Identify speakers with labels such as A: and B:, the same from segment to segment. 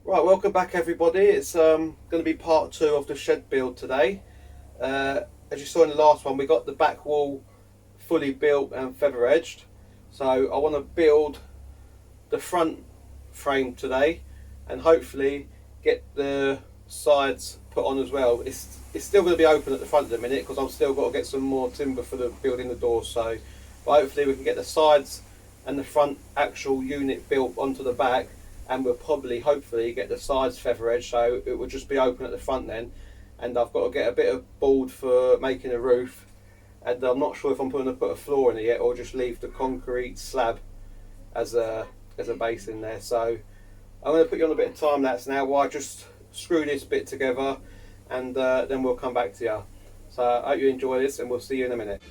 A: Right, welcome back everybody. It's going to be part two of the shed build today. As you saw in the last one, we got the back wall fully built and feather edged. So I want to build the front frame today and hopefully get the sides put on as well. It's still going to be open at the front at the minute because I've still got to get some more timber for the building the doors. So but hopefully we can get the sides and the front actual unit built onto the back, and we'll probably hopefully get the sides feather edge, so it will just be open at the front then. And I've got to get a bit of board for making a roof, and I'm not sure if I'm going to put a floor in it yet or just leave the concrete slab as a base in there. So I'm going to put you on a bit of time lapse now while I just screw this bit together, and then we'll come back to you. So I hope you enjoy this, and we'll see you in a minute.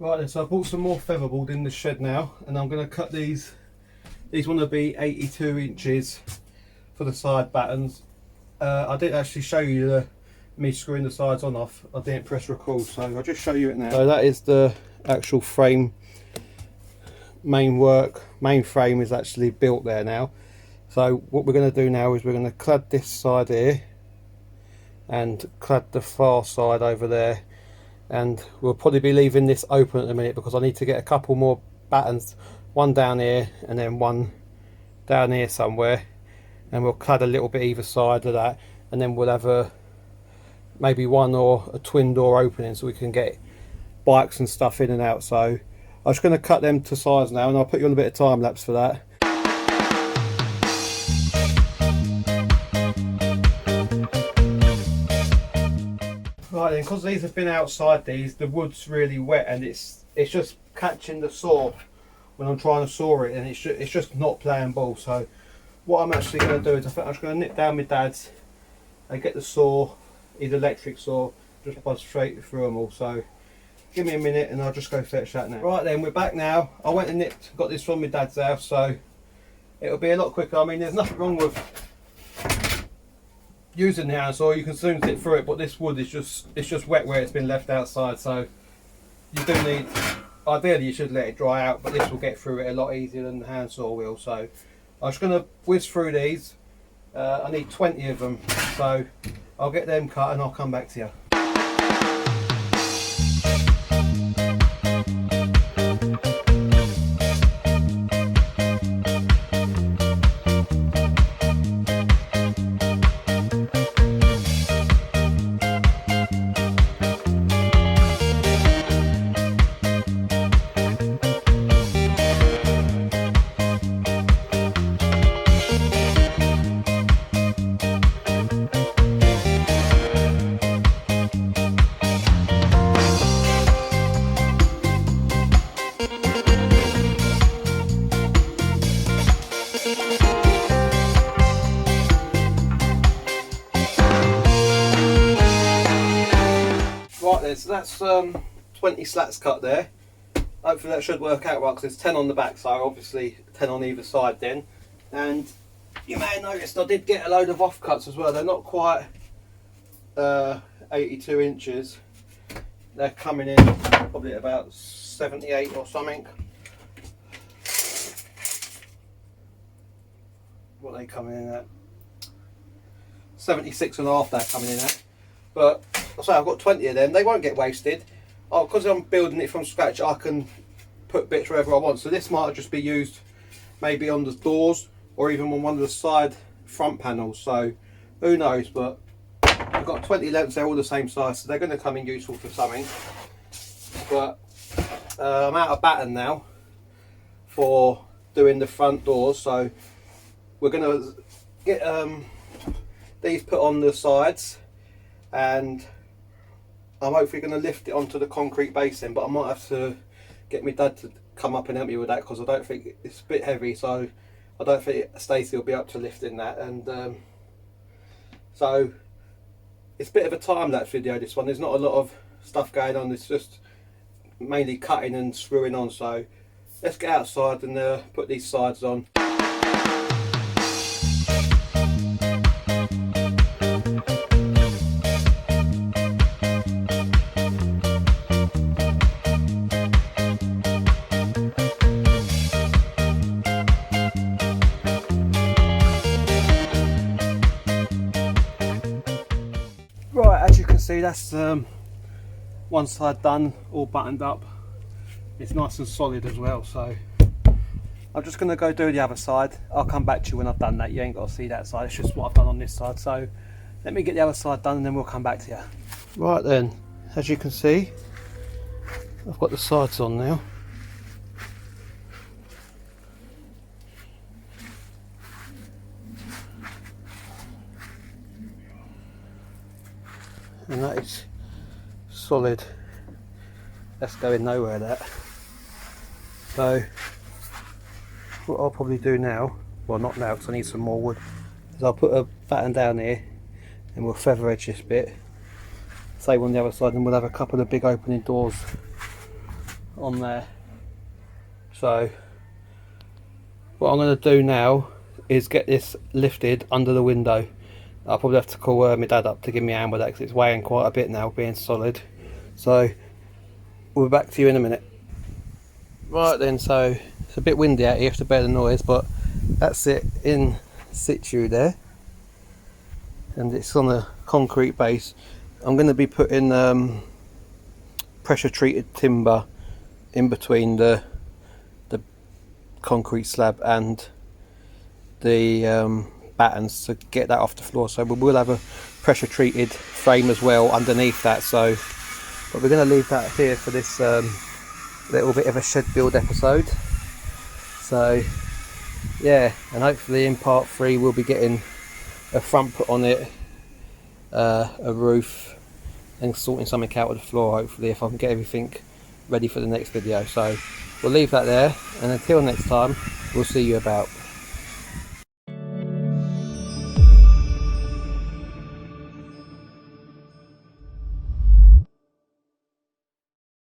A: Right then, so I bought some more featherboard in the shed now, and I'm going to cut these. These want to be 82 inches for the side battens. I didn't actually show you me screwing the sides on off. I didn't press record, so I'll just show you it now. So that is the actual frame. Main frame is actually built there now. So what we're going to do now is we're going to clad this side here and clad the far side over there. And we'll probably be leaving this open at the minute because I need to get a couple more battens, one down here and then one down here somewhere, and we'll clad a little bit either side of that, and then we'll have maybe one or a twin door opening so we can get bikes and stuff in and out. So I'm just going to cut them to size now, and I'll put you on a bit of time lapse for that. Right then, because these have been outside, the wood's really wet, and it's just catching the saw when I'm trying to saw it, and it's just not playing ball. So what I'm actually going to do is I'm just going to nip down my dad's and get the saw, his electric saw, just buzz straight through them all. So give me a minute and I'll just go fetch that now. Right then, we're back now. I went and got this from my dad's house, so it'll be a lot quicker. I mean, there's nothing wrong with using the handsaw, you can soon sit through it, but this wood is just wet where it's been left outside. So you do need, ideally you should let it dry out, but this will get through it a lot easier than the handsaw will. So I'm just going to whiz through these. I need 20 of them, so I'll get them cut and I'll come back to you. Right then, so that's 20 slats cut there. Hopefully that should work out right, because there's 10 on the back side, obviously 10 on either side then. And you may have noticed I did get a load of offcuts as well. They're not quite 82 inches. They're coming in probably at about 78 or something. What are they coming in at? 76 and a half they're coming in at. But so I've got 20 of them. They won't get wasted. Oh, because I'm building it from scratch, I can put bits wherever I want. So this might just be used maybe on the doors or even on one of the side front panels. So who knows? But I've got 20 lengths. They're all the same size, so they're going to come in useful for something. But I'm out of batten now for doing the front doors. So we're going to get these put on the sides, and I'm hopefully going to lift it onto the concrete basing, but I might have to get my dad to come up and help me with that, because I don't think it's a bit heavy, so I don't think Stacey will be up to lifting that. And So it's a bit of a time-lapse video, this one. There's not a lot of stuff going on, it's just mainly cutting and screwing on. So let's get outside and put these sides on. Right, as you can see, that's one side done, all buttoned up. It's nice and solid as well, so I'm just going to go do the other side. I'll come back to you when I've done that. You ain't got to see that side, it's just what I've done on this side. So let me get the other side done and then we'll come back to you. Right then, as you can see, I've got the sides on now. And that is solid. That's going nowhere, that. So what I'll probably do now, well not now because I need some more wood, is I'll put a batten down here and we'll feather edge this bit, same on the other side, and we'll have a couple of big opening doors on there. So what I'm going to do now is get this lifted under the window. I'll probably have to call my dad up to give me a hand with that because it's weighing quite a bit now, being solid. So we'll be back to you in a minute. Right then, so it's a bit windy out here, you have to bear the noise, but that's it in situ there. And it's on a concrete base. I'm going to be putting pressure treated timber in between the concrete slab and the battens to get that off the floor. So we will have a pressure treated frame as well underneath that. So, but we're going to leave that here for this little bit of a shed build episode. So yeah, and hopefully in part 3 we'll be getting a front put on it, a roof, and sorting something out of the floor, hopefully, if I can get everything ready for the next video. So we'll leave that there, and until next time, we'll see you about.